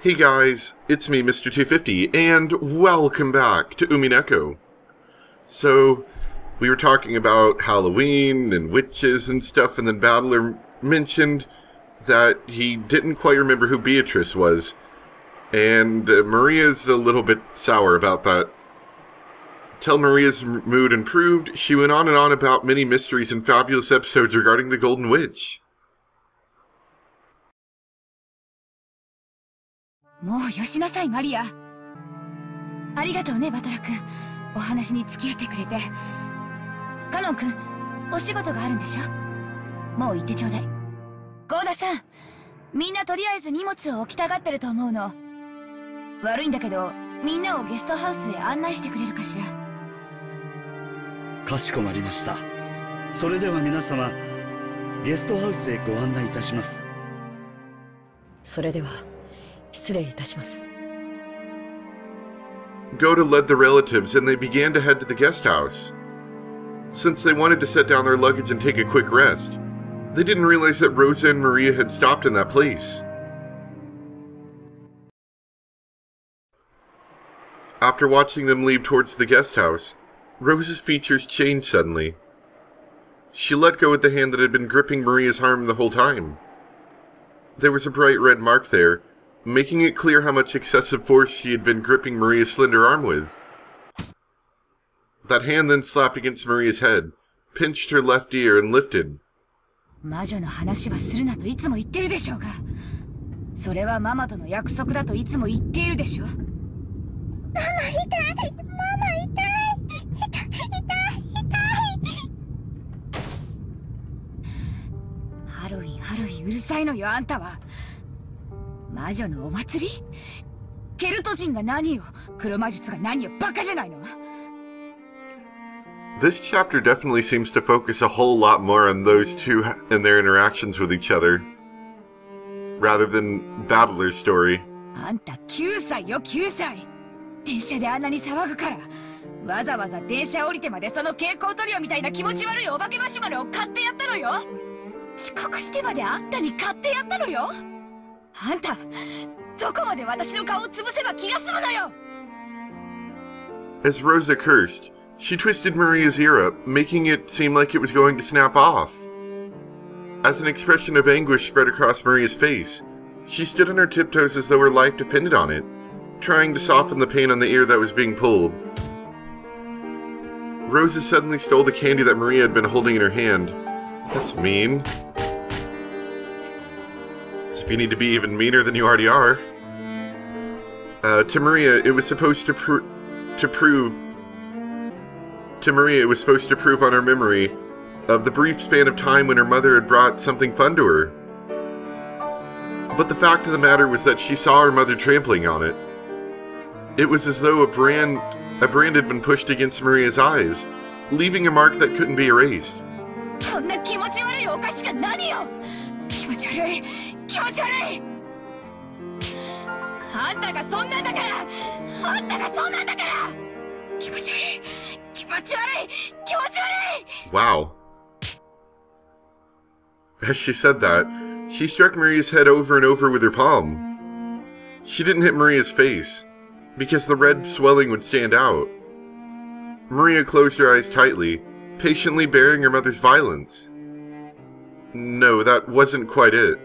Hey guys, it's me, Mr. 250, and welcome back to Umineko. So, we were talking about Halloween and witches and stuff, and then Battler mentioned that he didn't quite remember who Beatrice was, and Maria's a little bit sour about that. Till Maria's mood improved, she went on and on about many mysteries and fabulous episodes regarding the Golden Witch. もうよしなさい、マリア。ありがとうね、バトラ君。お話に付き合ってくれて。カノン君、お仕事があるんでしょ？もう行ってちょうだい。ゴーダさん、みんなとりあえず荷物を置きたがってると思うの。悪いんだけど、みんなをゲストハウスへ案内してくれるかしら。かしこまりました。それでは皆様、ゲストハウスへご案内いたします。それでは。 失礼いたします。 Goda led the relatives and they began to head to the guest house. Since they wanted to set down their luggage and take a quick rest, they didn't realize that Rosa and Maria had stopped in that place. After watching them leave towards the guest house, Rosa's features changed suddenly. She let go of the hand that had been gripping Maria's arm the whole time. There was a bright red mark there, making it clear how much excessive force she had been gripping Maria's slender arm with. That hand then slapped against Maria's head, pinched her left ear, and lifted. 魔女の話はするなといつも言ってるでしょうが。それはママとの約束だといつも言っているでしょ。ママ痛い、ママ痛い、ハロウィン、ハロウィン、うるさいのよ、あんたは。 魔女のお祭り？ケルト人が何よ、黒魔術が何よ、バカじゃないの。 This chapter definitely seems to focus a whole lot more on those two and their interactions with each other, rather than Battler's story. あんた9歳よ、9歳。電車であんなに騒ぐから、わざわざ電車降りてまでその蛍光塗料みたいな気持ち悪いお化けマシュマロを買ってやったのよ。遅刻してまであんたに買ってやったのよ。 あんた、どこまで私の顔を潰せば気が済むのよ。 As Rosa cursed, she twisted Maria's ear up, making it seem like it was going to snap off. As an expression of anguish spread across Maria's face, she stood on her tiptoes as though her life depended on it, trying to soften the pain on the ear that was being pulled. Rosa suddenly stole the candy that Maria had been holding in her hand. That's mean. If you need to be even meaner than you already are. To Maria, it was supposed to prove on her memory of the brief span of time when her mother had brought something fun to her. But the fact of the matter was that she saw her mother trampling on it. It was as though a brand had been pushed against Maria's eyes, leaving a mark that couldn't be erased. 気持ち悪い。あんたがそんなんだから。あんたがそんなんだから。気持ち悪い。気持ち悪い。気持ち悪い。 Wow. As she said that, she struck Maria's head over and over with her palm. She didn't hit Maria's face, because the red swelling would stand out. Maria closed her eyes tightly, patiently bearing her mother's violence. No, that wasn't quite it.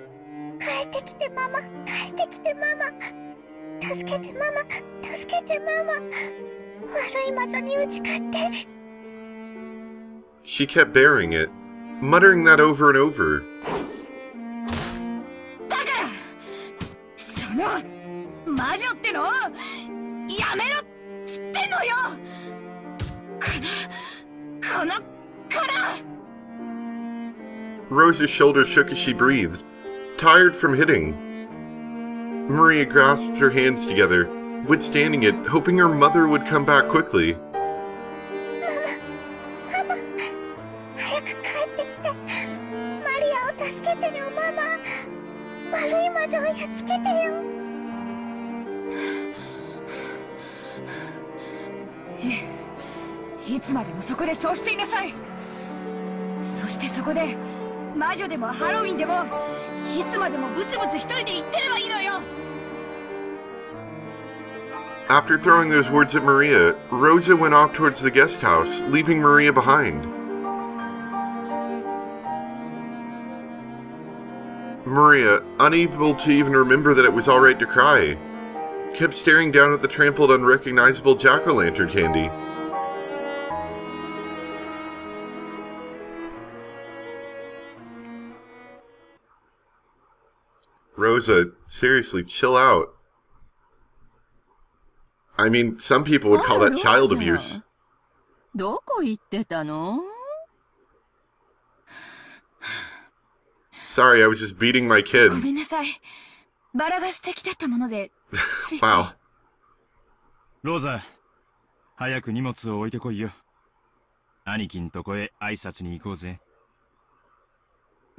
帰ってきてママ、帰ってきてママ、助けてママ、助けてママ、悪い魔女に打ち勝って。 She kept bearing it, muttering that over and over. だから、その魔女ってのをやめろっつってんのよ。この。 Rosa's shoulders shook as she breathed, tired from hitting. Maria grasped her hands together, withstanding it, hoping her mother would come back quickly. Mama, 早く帰ってきて。マリアを助けてよ、ママ。悪い魔女をやっつけてよ。いつまでもそこでそうしていなさい。そしてそこで。 魔女でもハロウィンでもいつまでもブツブツ一人で言ってればいいのよ。After throwing those words at Maria, Rosa went off towards the guest house, leaving Maria behind. Maria, unable to even remember that it was alright to cry, kept staring down at the trampled, unrecognizable jack-o'-lantern candy. Rosa, seriously, chill out. I mean, some people would call that child abuse. どこ行ってたの? Sorry, I was just beating my kid. ごめんなさい。バラが素敵だったもので、ついつい。Wow. ローザ、早く荷物を置いてこいよ。兄貴んとこへ挨拶に行こうぜ。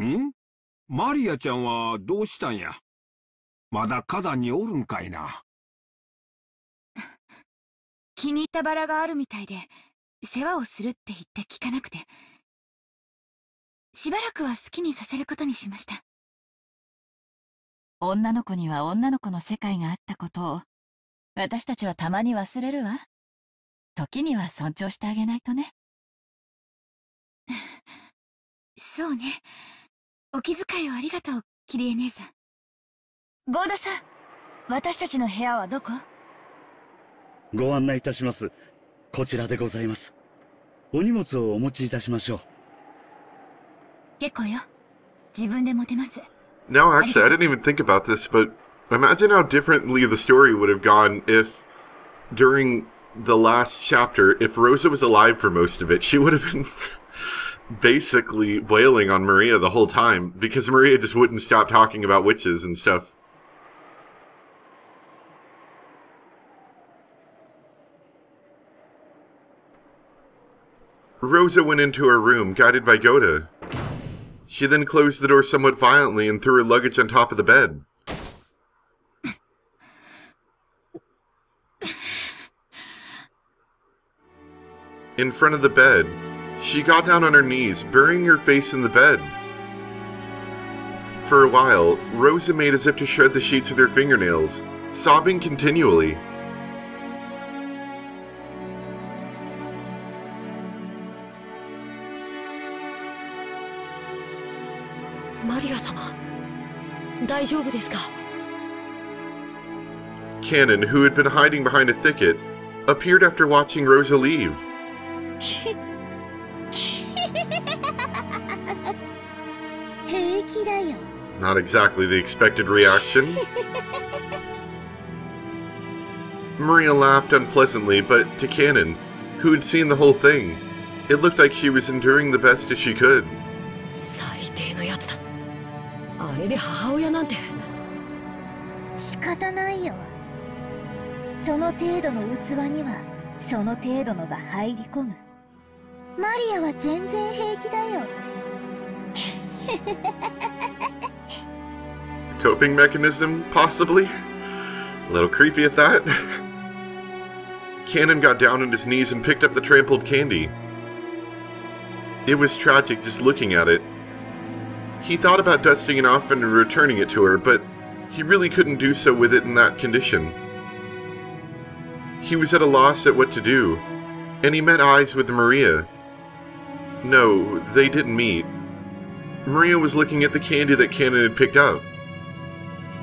ん？マリアちゃんはどうしたんや？まだ花壇におるんかいな。気に入ったバラがあるみたいで、世話をするって言って聞かなくて。しばらくは好きにさせることにしました。女の子には女の子の世界があったことを、私たちはたまに忘れるわ。時には尊重してあげないとね。そうね。お気遣いをありがとう、キリエ姉さん。ゴーダさん、私たちの部屋はどこ？ご案内いたします。こちらでございます。お荷物をお持ちいたしましょう。結構よ。自分で持てます。Now, actually, I didn't even think about this, but imagine how differently the story would have gone if, during the last chapter, if Rosa was alive for most of it, she would have been basically wailing on Maria the whole time, because Maria just wouldn't stop talking about witches and stuff. Rosa went into her room, guided by Goda. She then closed the door somewhat violently and threw her luggage on top of the bed. In front of the bed, she got down on her knees, burying her face in the bed. For a while, Rosa made as if to shred the sheets with her fingernails, sobbing continually. Maria-sama, 大丈夫ですか? Kanon, who had been hiding behind a thicket, appeared after watching Rosa leave. Not exactly the expected reaction. Maria laughed unpleasantly, but to Kanon, who had seen the whole thing, it looked like she was enduring the best as she could. 最低のやつだ。あれで母親なんて。仕方ないよ。その程度の器にはその程度のが入り込む。マリアは全然平気だよ。Coping mechanism, possibly? A little creepy at that. Kanon got down on his knees and picked up the trampled candy. It was tragic just looking at it. He thought about dusting it off and returning it to her, but he really couldn't do so with it in that condition. He was at a loss at what to do, and he met eyes with Maria. No, they didn't meet. Maria was looking at the candy that Kanon had picked up.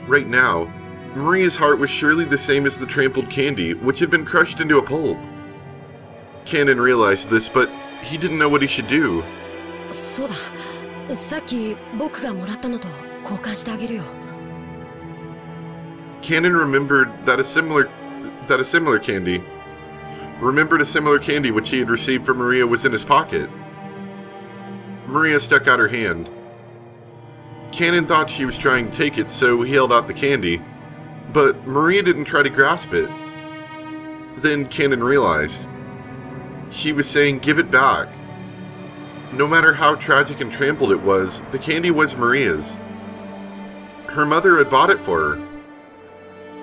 Right now, Maria's heart was surely the same as the trampled candy, which had been crushed into a pulp. Kanon realized this, but he didn't know what he should do. そうだ。さっき僕がもらったのと交換してあげるよ。Kanon remembered a similar candy which he had received from Maria was in his pocket. Maria stuck out her hand. Kanon thought she was trying to take it, so he held out the candy, but Maria didn't try to grasp it. Then Kanon realized. She was saying, "Give it back." No matter how tragic and trampled it was, the candy was Maria's. Her mother had bought it for her.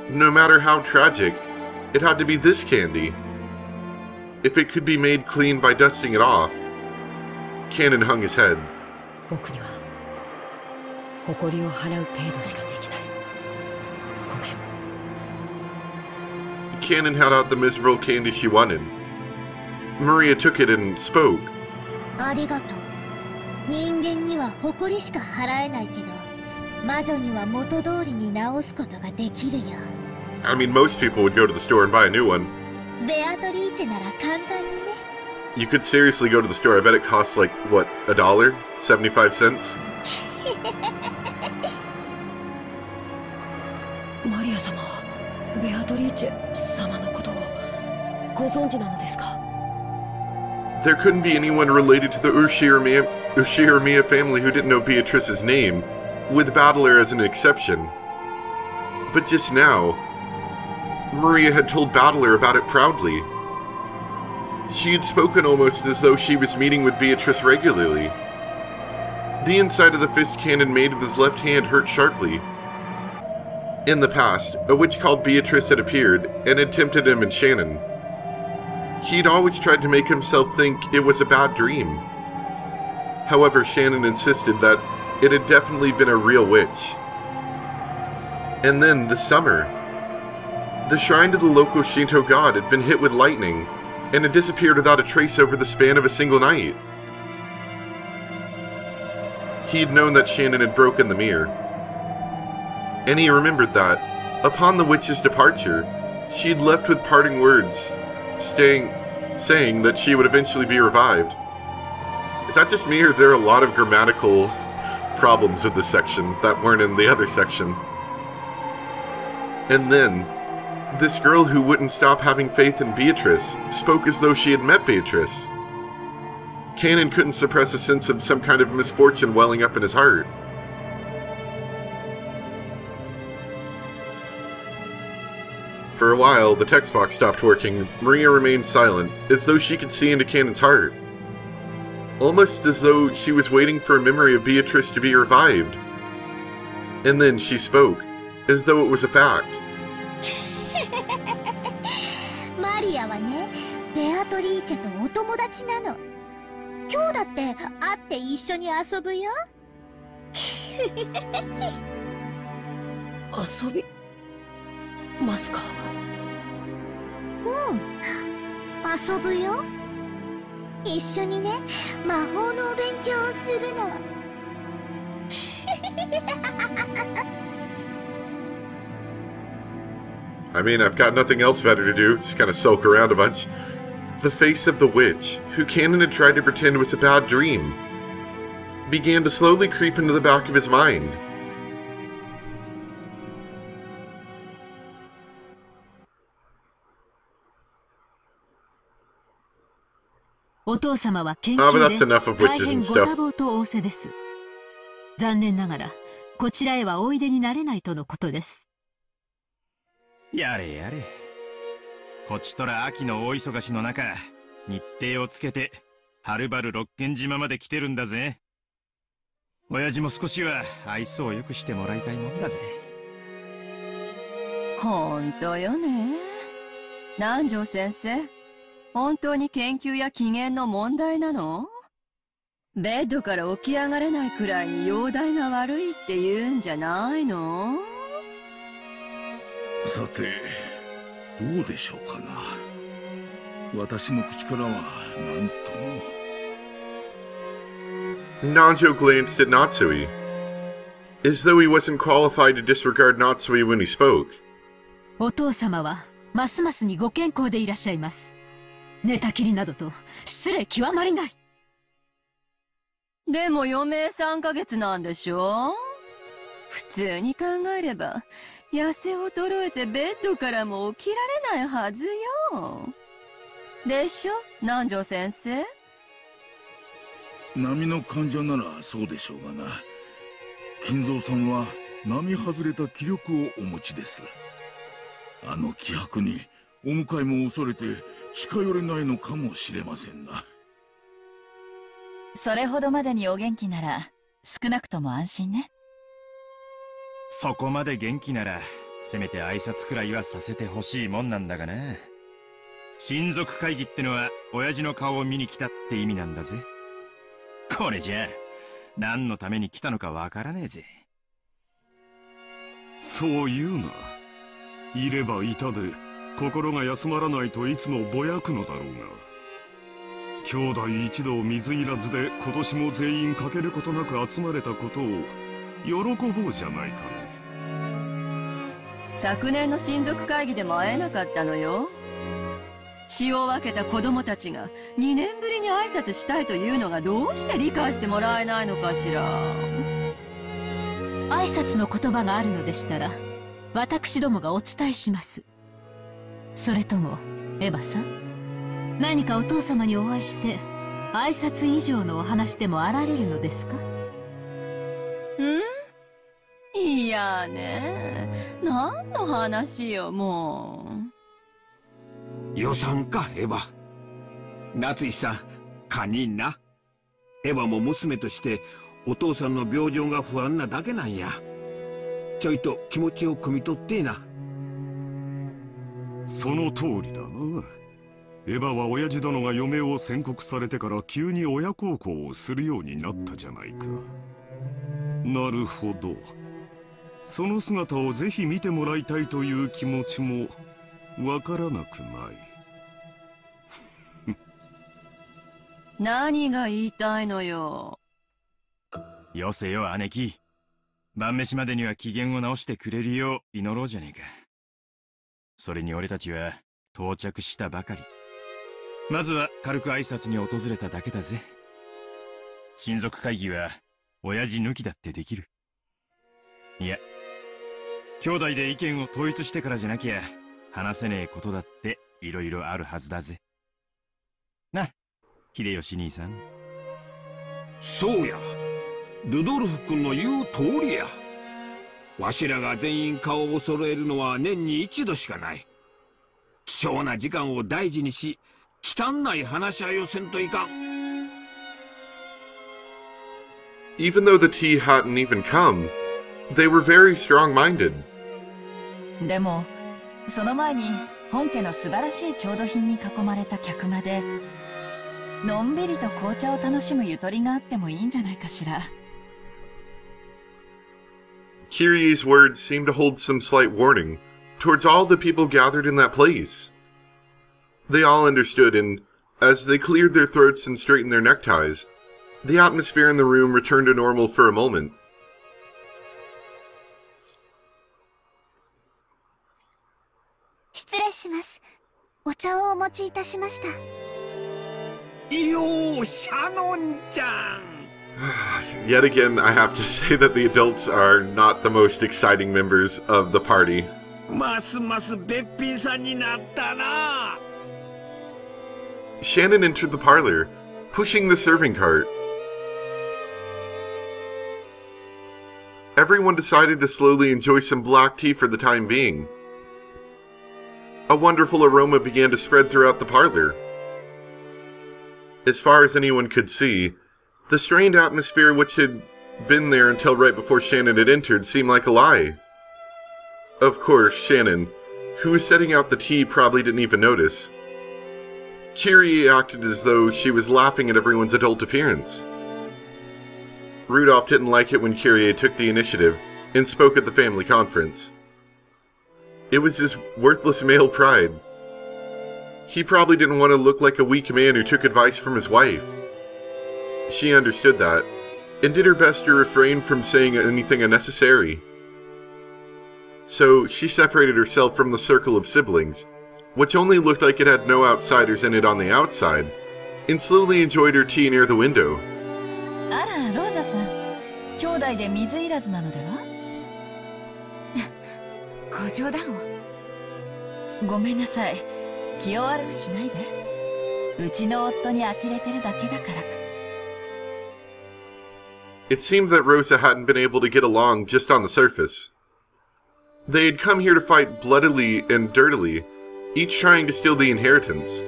No matter how tragic, it had to be this candy. If it could be made clean by dusting it off. Kanon hung his head. 僕には誇りを払う程度しかできない。ごめん。Kanon held out the miserable candy she wanted. Maria took it and spoke. ありがとう。人間には誇りしか払えないけど、魔女には元通りに直すことができるよ。I mean, most people would go to the store and buy a new one. ベアトリーチェなら簡単にね。You could seriously go to the store. I bet it costs like, what, $1? 75 cents? マリア様、ベアトリーチェ様のことをご存知なのですか？ There couldn't be anyone related to the Ushiramiya family who didn't know Beatrice's name, with Battler as an exception. But just now, Maria had told Battler about it proudly. She had spoken almost as though she was meeting with Beatrice regularly. The inside of the fist Kanon made with his left hand hurt sharply. In the past, a witch called Beatrice had appeared and had tempted him and Shannon. He'd always tried to make himself think it was a bad dream. However, Shannon insisted that it had definitely been a real witch. And then, this summer, the shrine to the local Shinto god had been hit with lightning and had disappeared without a trace over the span of a single night. He'd known that Shannon had broken the mirror. And he remembered that, upon the witch's departure, she'd left with parting words, saying that she would eventually be revived. Is that just me, or are there a lot of grammatical problems with this section that weren't in the other section? And then, this girl who wouldn't stop having faith in Beatrice spoke as though she had met Beatrice. Kanon couldn't suppress a sense of some kind of misfortune welling up in his heart. For a while, the text box stopped working. Maria remained silent, as though she could see into Kanon's heart. Almost as though she was waiting for a memory of Beatrice to be revived. And then she spoke, as though it was a fact. マリアはね、ベアトリーチェとお友達なの。今日だって会って一緒に遊ぶよ。遊びますか？うん、遊ぶよ。一緒にね、魔法のお勉強をするの。I mean, I've got nothing else better to do, just kind of sulk around a bunch. The face of the witch, who Kanon had tried to pretend was a bad dream, began to slowly creep into the back of his mind. Oh, but that's enough of witches and stuff. 残念ながらこちらへはおいでになれないとのことです。やれやれ。こちとら秋の大忙しの中、日程をつけてはるばる六軒島まで来てるんだぜ。親父も少しは愛想をよくしてもらいたいもんだぜ。ほんとよね。南條先生、本当に研究や機嫌の問題なの？ベッドから起き上がれないくらいに容体が悪いって言うんじゃないの？さて、どうでしょうかな。私の口からは何とも。Nanjo glanced at Natsui, as though he wasn't qualified to disregard Natsui when he spoke. お父様はますますにご健康でいらっしゃいます。寝たきりなどと失礼極まりない。でも余命3ヶ月なんでしょ？普通に考えれば痩せ衰えてベッドからも起きられないはずよ。でしょ、南條先生？波の患者ならそうでしょうがな。金蔵さんは並外れた気力をお持ちです。あの気迫にお迎えも恐れて近寄れないのかもしれませんな。それほどまでにお元気なら少なくとも安心ね。そこまで元気ならせめて挨拶くらいはさせてほしいもんなんだがな。親族会議ってのは親父の顔を見に来たって意味なんだぜ。これじゃあ何のために来たのかわからねえぜ。そう言うな。いればいたで心が休まらないといつもぼやくのだろうが、兄弟一同水入らずで今年も全員欠けることなく集まれたことを喜ぼうじゃないかね。昨年の親族会議でも会えなかったのよ。血を分けた子供たちが2年ぶりに挨拶したいというのがどうして理解してもらえないのかしら。挨拶の言葉があるのでしたら私どもがお伝えします。それともエヴァさん、何かお父様にお会いして挨拶以上のお話でもあられるのですか？いやね、何の話よもう。予算かエヴァ。夏井さん、堪忍な。エヴァも娘としてお父さんの病状が不安なだけなんや。ちょいと気持ちを汲み取ってな。その通りだな。エヴァは親父殿が嫁を宣告されてから急に親孝行をするようになったじゃないか。なるほど。その姿をぜひ見てもらいたいという気持ちもわからなくない。何が言いたいのよ。よせよ姉貴。晩飯までには機嫌を直してくれるよう祈ろうじゃねえか。それに俺たちは到着したばかり。まずは軽く挨拶に訪れただけだぜ。親族会議は親父抜きだってできる。いや、兄弟で意見を統一してからじゃなきゃ話せねえことだっていろいろあるはずだぜ。な、秀吉兄さん。そうや。ルドルフ君の言う通りや。わしらが全員顔を揃えるのは年に一度しかない。貴重な時間を大事にし、汚い話し合いをせんといかん。Even though the tea hadn't even come, they were very strong-minded. でも、その前に本家の素晴らしい調度品に囲まれた客間で、のんびりと紅茶を楽しむゆとりがあってもいいんじゃないかしら。Kyrie's words seemed to hold some slight warning towards all the people gathered in that place. They all understood, and as they cleared their throats and straightened their neckties, the atmosphere in the room returned to normal for a moment. 失礼します。お茶をお持ちいたしました。よー、シャノンちゃん。Yet again, I have to say that the adults are not the most exciting members of the party. ますますべっぴんさんになったな。Shannon entered the parlor, pushing the serving cart. Everyone decided to slowly enjoy some black tea for the time being. A wonderful aroma began to spread throughout the parlor. As far as anyone could see, the strained atmosphere which had been there until right before Shannon had entered seemed like a lie. Of course, Shannon, who was setting out the tea, probably didn't even notice. Kyrie acted as though she was laughing at everyone's adult appearance. Rudolph didn't like it when Kyrie took the initiative and spoke at the family conference. It was his worthless male pride. He probably didn't want to look like a weak man who took advice from his wife. She understood that, and did her best to refrain from saying anything unnecessary. So she separated herself from the circle of siblings, which only looked like it had no outsiders in it on the outside, and slowly enjoyed her tea near the window. あら、ローザさん、兄弟で水入らずなのでは？ご冗談を。ごめんなさい。気を悪くしないで。うちの夫に呆れてるだけだから。It seemed that Rosa hadn't been able to get along just on the surface. They had come here to fight bloodily and dirtily, each trying to steal the inheritance.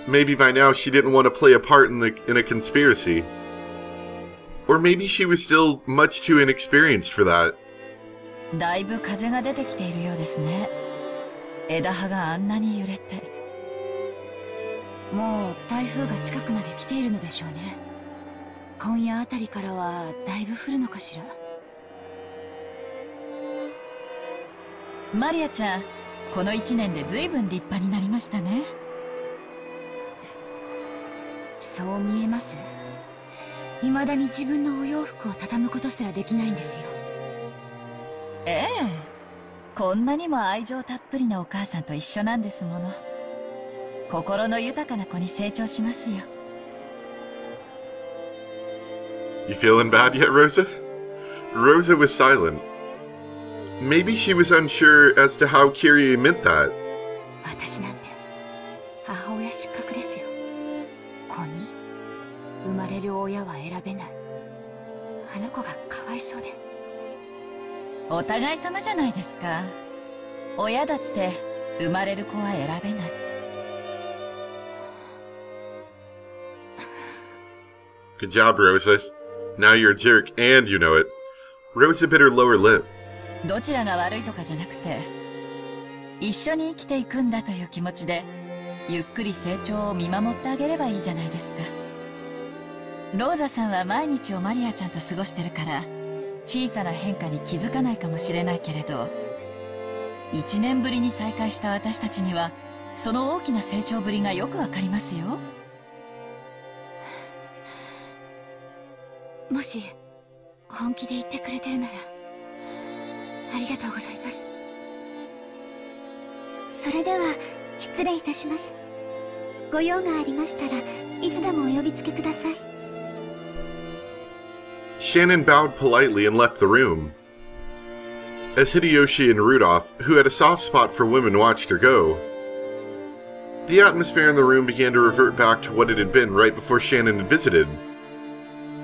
Maybe by now she didn't want to play a part in a conspiracy. Or maybe she was still much too inexperienced for that. だいぶ風が出てきているようですね。枝葉があんなに揺れて。もう台風が近くまで来ているのでしょうね。今夜あたりからはだいぶ降るのかしら。マリアちゃん、この1年で随分立派になりましたね。そう見えます。未だに自分のお洋服を畳むことすらできないんですよ。ええ、こんなにも愛情たっぷりなお母さんと一緒なんですもの。心の豊かな子に成長しますよ。You feeling bad yet, Rosa? Rosa was silent. Maybe she was unsure as to how Kyrie meant that. 私なんて母親失格ですよ。子に生まれる親は選べない。あの子がかわいそうで。お互い様じゃないですか。親だって生まれる子は選べない。Good job, Rosa. Now you're a jerk, and you know it. Rosa bit her lower lip. どちらが悪いとかじゃなくて、一緒に生きていくんだという気持ちで、ゆっくり成長を見守ってあげればいいじゃないですか。ローザさんは毎日をマリアちゃんと過ごしてるから、小さな変化に気づかないかもしれないけれど、1年ぶりに再会した私たちには、その大きな成長ぶりがよくわかりますよ。もし本気で言ってくれてるならありがとうございます。それでは失礼いたします。ご用がありましたらいつでもお呼びつけください。 Shannon bowed politely and left the room. As Hideyoshi and Rudolph, who had a soft spot for women, watched her go, the atmosphere in the room began to revert back to what it had been right before Shannon had visited.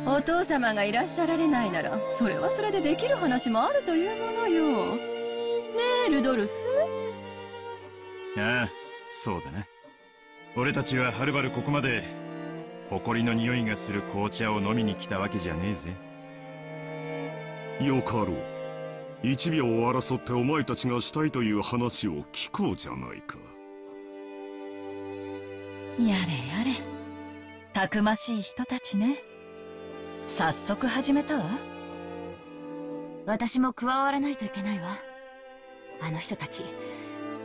お父様がいらっしゃられないなら、それはそれでできる話もあるというものよ。ねえ、ルドルフ。ああ、そうだな。俺たちははるばるここまで、埃の匂いがする紅茶を飲みに来たわけじゃねえぜ。よかろう。一秒を争ってお前たちがしたいという話を聞こうじゃないか。やれやれ。たくましい人たちね。早速始めたわ。私も加わらないといけないわ。あの人たち、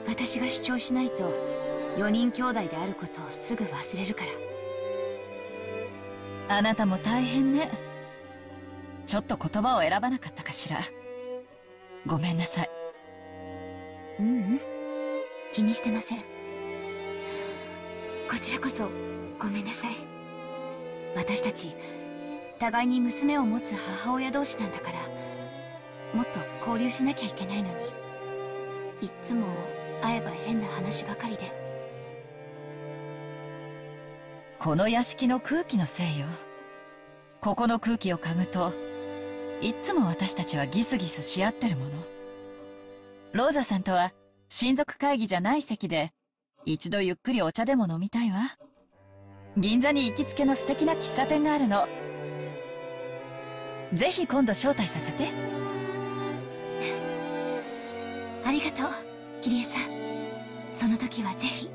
私が主張しないと4人兄弟であることをすぐ忘れるから。あなたも大変ね。ちょっと言葉を選ばなかったかしら。ごめんなさい。ううん、気にしてません。こちらこそごめんなさい。私たち互いに娘を持つ母親同士なんだから、もっと交流しなきゃいけないのに、いっつも会えば変な話ばかりで。この屋敷の空気のせいよ。ここの空気を嗅ぐと、いっつも私たちはギスギスし合ってるもの。ローザさんとは親族会議じゃない席で、一度ゆっくりお茶でも飲みたいわ。銀座に行きつけの素敵な喫茶店があるの。ぜひ今度招待させて。ありがとう、キリエさん。その時はぜひ。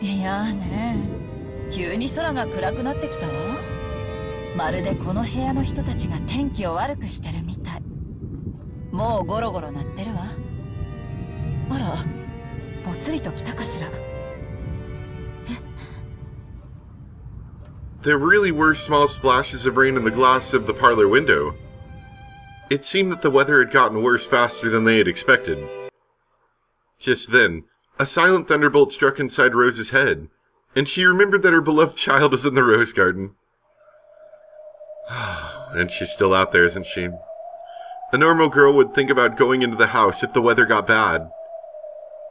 いやーね、急に空が暗くなってきたわ。まるでこの部屋の人たちが天気を悪くしてるみたい。もうゴロゴロ鳴ってるわ。あら、ぽつりと来たかしら。There really were small splashes of rain in the glass of the parlor window. It seemed that the weather had gotten worse faster than they had expected. Just then, a silent thunderbolt struck inside Rosa's head, and she remembered that her beloved child was in the rose garden. And she's still out there, isn't she? A normal girl would think about going into the house if the weather got bad.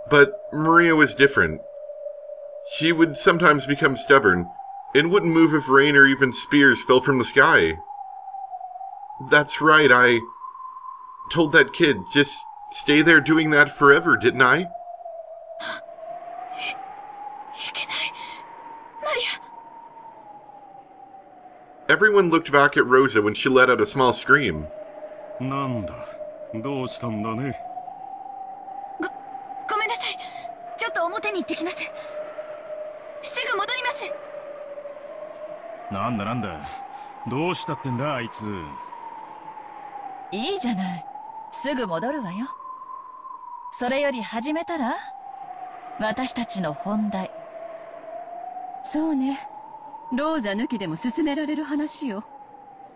But Maria was different. She would sometimes become stubborn, and wouldn't move if rain or even spears fell from the sky. That's right, I told that kid, just stay there doing that forever, didn't I? Everyone looked back at Rosa when she let out a small scream. なんだ、どうしたんだね。ごめんなさい。ちょっと表に行ってきます。すぐ戻ります。なんだなんだ、どうしたってんだあいつ。いいじゃない。すぐ戻るわよ。それより始めたら？私たちの本題。そうね。ローザ抜きでも進められる話よ。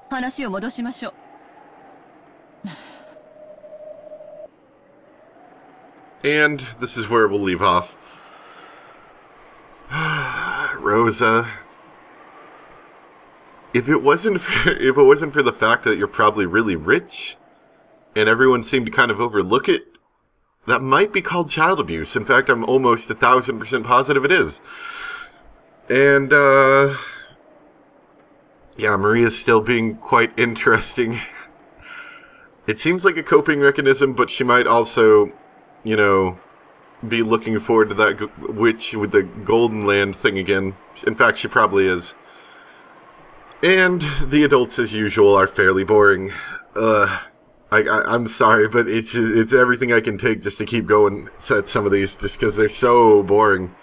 話を戻しましょう。And this is where we'll leave off. Rosa. If it wasn't for the fact that you're probably really rich, and everyone seemed to kind of overlook it, that might be called child abuse. In fact, I'm almost 1,000% positive it is. And, yeah, Maria's still being quite interesting. It seems like a coping mechanism, but she might also, you know, be looking forward to that witch with the Golden Land thing again. In fact, she probably is. And the adults, as usual, are fairly boring. I'm sorry, but it's everything I can take just to keep going at some of these, just because they're so boring.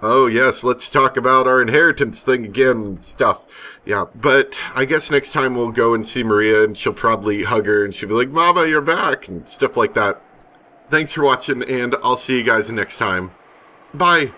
Oh yes, let's talk about our inheritance thing again, stuff. Yeah, but I guess next time we'll go and see Maria, and she'll probably hug her, and she'll be like, Mama, you're back, and stuff like that. Thanks for watching, and I'll see you guys next time. Bye!